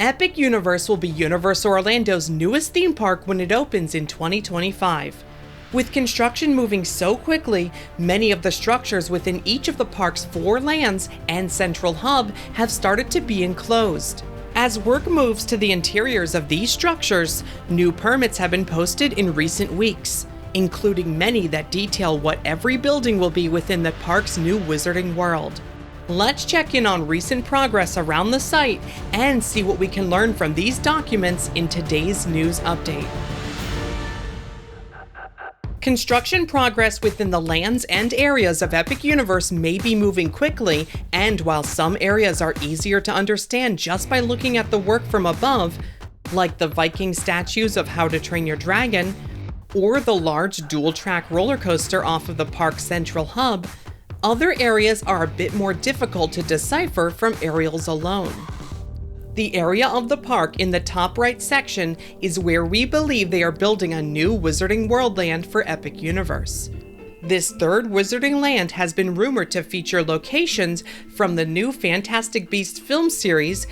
Epic Universe will be Universal Orlando's newest theme park when it opens in 2025. With construction moving so quickly, many of the structures within each of the park's 4 lands and central hub have started to be enclosed. As work moves to the interiors of these structures, new permits have been posted in recent weeks, including many that detail what every building will be within the park's new Wizarding World. Let's check in on recent progress around the site and see what we can learn from these documents in today's news update. Construction progress within the lands and areas of Epic Universe may be moving quickly, and while some areas are easier to understand just by looking at the work from above, like the Viking statues of How to Train Your Dragon, or the large dual-track roller coaster off of the park's central hub, other areas are a bit more difficult to decipher from aerials alone. The area of the park in the top right section is where we believe they are building a new Wizarding World land for Epic Universe. This third Wizarding land has been rumored to feature locations from the new Fantastic Beasts film series,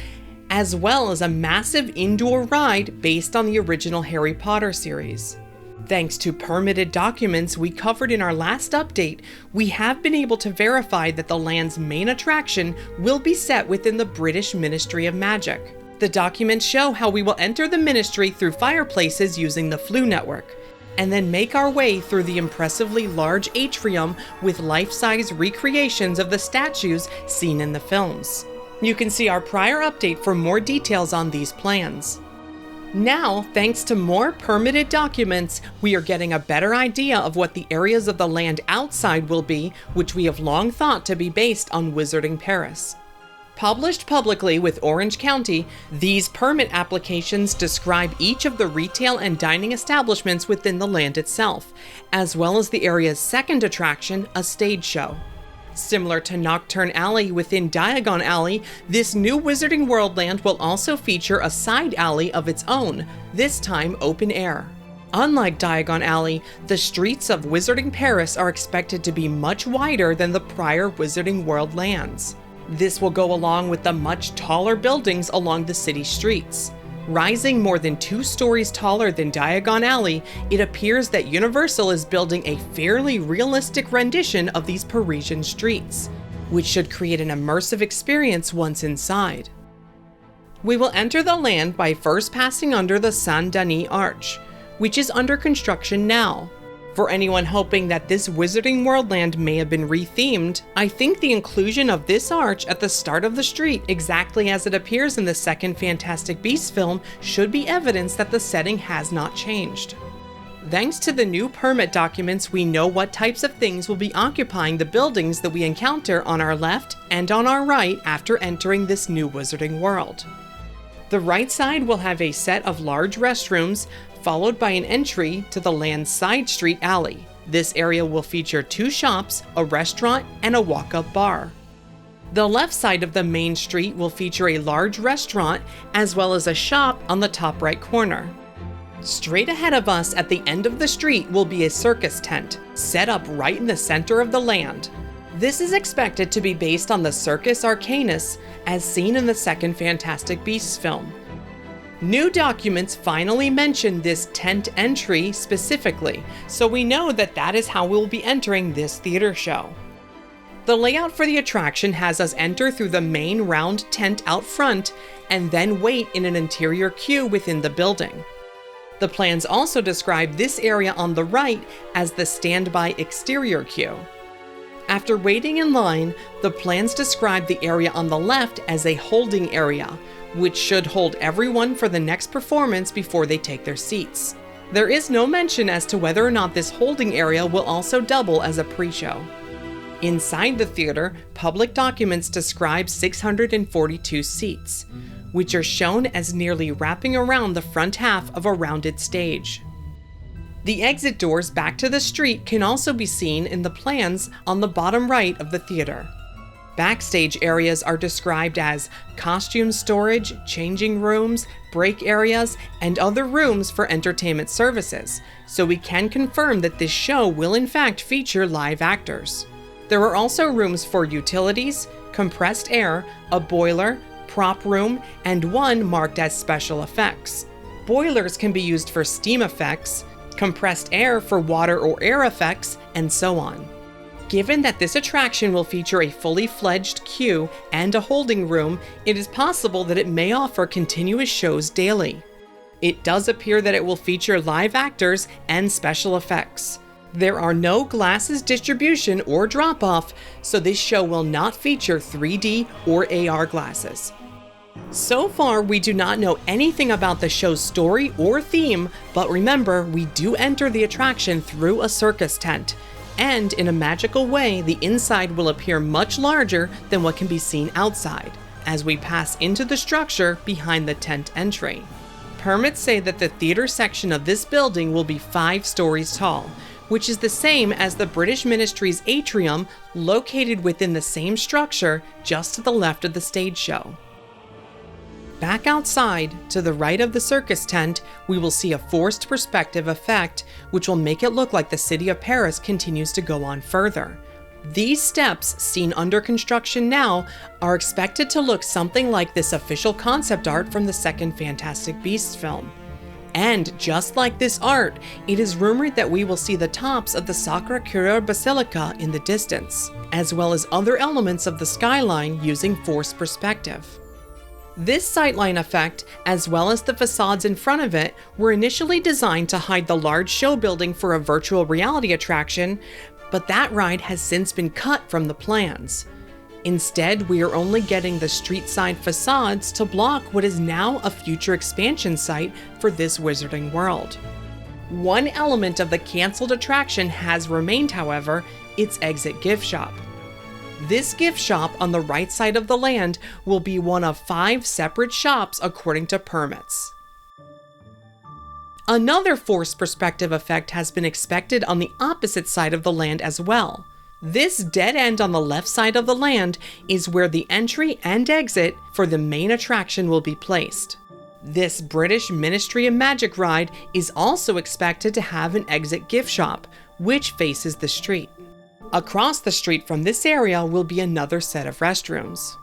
as well as a massive indoor ride based on the original Harry Potter series. Thanks to permitted documents we covered in our last update, we have been able to verify that the land's main attraction will be set within the British Ministry of Magic. The documents show how we will enter the ministry through fireplaces using the Floo network, and then make our way through the impressively large atrium with life-size recreations of the statues seen in the films. You can see our prior update for more details on these plans. Now, thanks to more permitted documents, we are getting a better idea of what the areas of the land outside will be, which we have long thought to be based on Wizarding Paris. Published publicly with Orange County, these permit applications describe each of the retail and dining establishments within the land itself, as well as the area's second attraction, a stage show. Similar to Nocturne Alley within Diagon Alley, this new Wizarding World land will also feature a side alley of its own, this time open air. Unlike Diagon Alley, the streets of Wizarding Paris are expected to be much wider than the prior Wizarding World lands. This will go along with the much taller buildings along the city streets. Rising more than 2 stories taller than Diagon Alley, it appears that Universal is building a fairly realistic rendition of these Parisian streets, which should create an immersive experience once inside. We will enter the land by first passing under the Saint-Denis Arch, which is under construction now. For anyone hoping that this Wizarding World land may have been rethemed, I think the inclusion of this arch at the start of the street, exactly as it appears in the second Fantastic Beasts film, should be evidence that the setting has not changed. Thanks to the new permit documents, we know what types of things will be occupying the buildings that we encounter on our left and on our right after entering this new Wizarding World. The right side will have a set of large restrooms, followed by an entry to the land's side street alley. This area will feature 2 shops, a restaurant, and a walk-up bar. The left side of the main street will feature a large restaurant, as well as a shop on the top right corner. Straight ahead of us at the end of the street will be a circus tent, set up right in the center of the land. This is expected to be based on the Circus Arcanus, as seen in the second Fantastic Beasts film. New documents finally mention this tent entry specifically, so we know that that is how we'll be entering this theater show. The layout for the attraction has us enter through the main round tent out front, and then wait in an interior queue within the building. The plans also describe this area on the right as the standby exterior queue. After waiting in line, the plans describe the area on the left as a holding area, which should hold everyone for the next performance before they take their seats. There is no mention as to whether or not this holding area will also double as a pre-show. Inside the theater, public documents describe 642 seats, which are shown as nearly wrapping around the front half of a rounded stage. The exit doors back to the street can also be seen in the plans on the bottom right of the theater. Backstage areas are described as costume storage, changing rooms, break areas, and other rooms for entertainment services, so we can confirm that this show will in fact feature live actors. There are also rooms for utilities, compressed air, a boiler, prop room, and one marked as special effects. Boilers can be used for steam effects, compressed air for water or air effects, and so on. Given that this attraction will feature a fully fledged queue and a holding room, it is possible that it may offer continuous shows daily. It does appear that it will feature live actors and special effects. There are no glasses distribution or drop-off, so this show will not feature 3D or AR glasses. So far, we do not know anything about the show's story or theme, but remember, we do enter the attraction through a circus tent. And in a magical way, the inside will appear much larger than what can be seen outside, as we pass into the structure behind the tent entry. Permits say that the theater section of this building will be 5 stories tall, which is the same as the British Ministry's atrium, located within the same structure just to the left of the stage show. Back outside, to the right of the circus tent, we will see a forced perspective effect, which will make it look like the city of Paris continues to go on further. These steps, seen under construction now, are expected to look something like this official concept art from the second Fantastic Beasts film. And just like this art, it is rumored that we will see the tops of the Sacré-Cœur Basilica in the distance, as well as other elements of the skyline using forced perspective. This sightline effect, as well as the facades in front of it, were initially designed to hide the large show building for a virtual reality attraction, but that ride has since been cut from the plans. Instead, we are only getting the street-side facades to block what is now a future expansion site for this Wizarding World. One element of the canceled attraction has remained, however, its exit gift shop. This gift shop on the right side of the land will be one of 5 separate shops according to permits. Another forced perspective effect has been expected on the opposite side of the land as well. This dead end on the left side of the land is where the entry and exit for the main attraction will be placed. This British Ministry of Magic ride is also expected to have an exit gift shop, which faces the street. Across the street from this area will be another set of restrooms.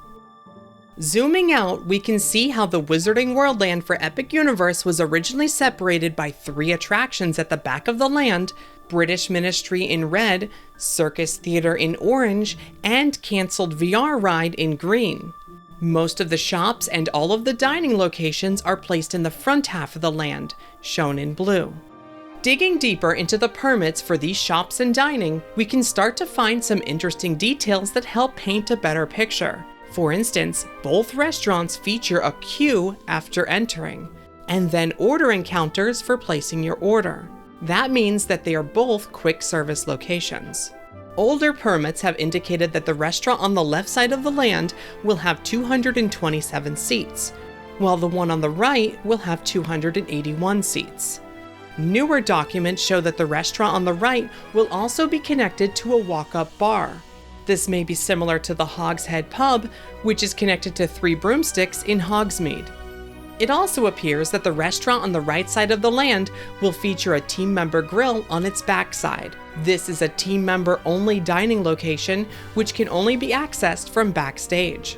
Zooming out, we can see how the Wizarding World land for Epic Universe was originally separated by 3 attractions at the back of the land: British Ministry in red, Circus Theater in orange, and canceled VR ride in green. Most of the shops and all of the dining locations are placed in the front half of the land, shown in blue. Digging deeper into the permits for these shops and dining, we can start to find some interesting details that help paint a better picture. For instance, both restaurants feature a queue after entering, and then ordering counters for placing your order. That means that they are both quick service locations. Older permits have indicated that the restaurant on the left side of the land will have 227 seats, while the one on the right will have 281 seats. Newer documents show that the restaurant on the right will also be connected to a walk-up bar. This may be similar to the Hogshead Pub, which is connected to 3 Broomsticks in Hogsmeade. It also appears that the restaurant on the right side of the land will feature a team member grill on its backside. This is a team member only dining location, which can only be accessed from backstage.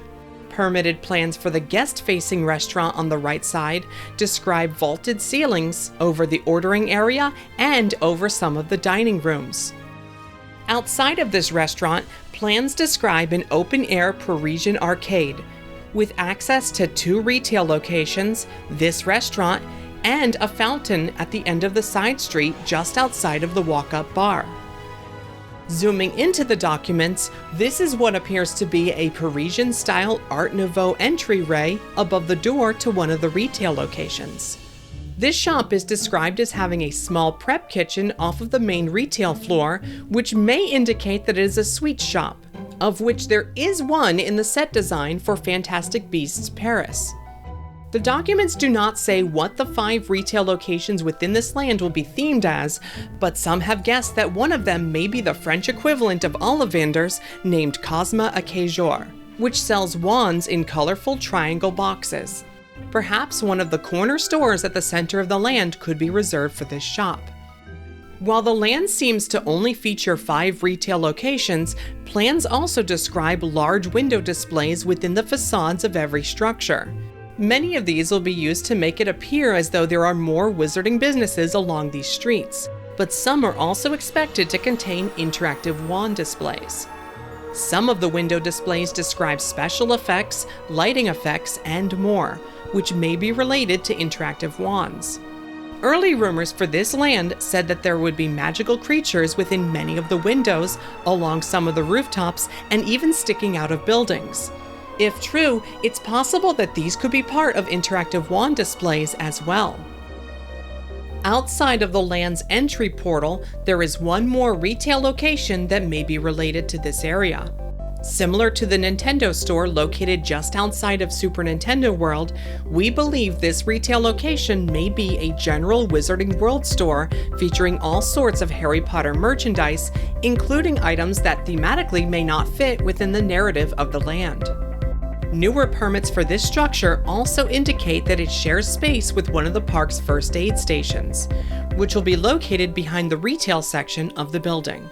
Permitted plans for the guest-facing restaurant on the right side describe vaulted ceilings over the ordering area and over some of the dining rooms. Outside of this restaurant, plans describe an open-air Parisian arcade, with access to 2 retail locations, this restaurant, and a fountain at the end of the side street just outside of the walk-up bar. Zooming into the documents, this is what appears to be a Parisian-style Art Nouveau entryway above the door to one of the retail locations. This shop is described as having a small prep kitchen off of the main retail floor, which may indicate that it is a sweet shop, of which there is one in the set design for Fantastic Beasts Paris. The documents do not say what the 5 retail locations within this land will be themed as, but some have guessed that one of them may be the French equivalent of Ollivanders named Cosma à Quai-Jour, which sells wands in colorful triangle boxes. Perhaps one of the corner stores at the center of the land could be reserved for this shop. While the land seems to only feature 5 retail locations, plans also describe large window displays within the facades of every structure. Many of these will be used to make it appear as though there are more wizarding businesses along these streets, but some are also expected to contain interactive wand displays. Some of the window displays describe special effects, lighting effects, and more, which may be related to interactive wands. Early rumors for this land said that there would be magical creatures within many of the windows, along some of the rooftops, and even sticking out of buildings. If true, it's possible that these could be part of interactive wand displays as well. Outside of the land's entry portal, there is one more retail location that may be related to this area. Similar to the Nintendo store located just outside of Super Nintendo World, we believe this retail location may be a general Wizarding World store featuring all sorts of Harry Potter merchandise, including items that thematically may not fit within the narrative of the land. Newer permits for this structure also indicate that it shares space with one of the park's first aid stations, which will be located behind the retail section of the building.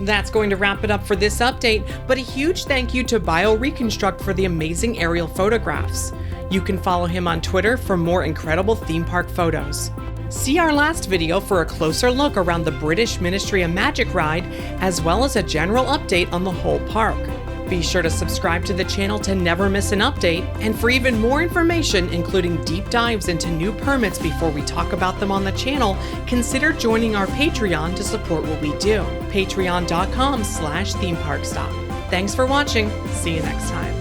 That's going to wrap it up for this update, but a huge thank you to BioReconstruct for the amazing aerial photographs. You can follow him on Twitter for more incredible theme park photos. See our last video for a closer look around the British Ministry of Magic ride, as well as a general update on the whole park. Be sure to subscribe to the channel to never miss an update, and for even more information, including deep dives into new permits before we talk about them on the channel, consider joining our Patreon to support what we do. Patreon.com/themeparkstop. Thanks for watching. See you next time.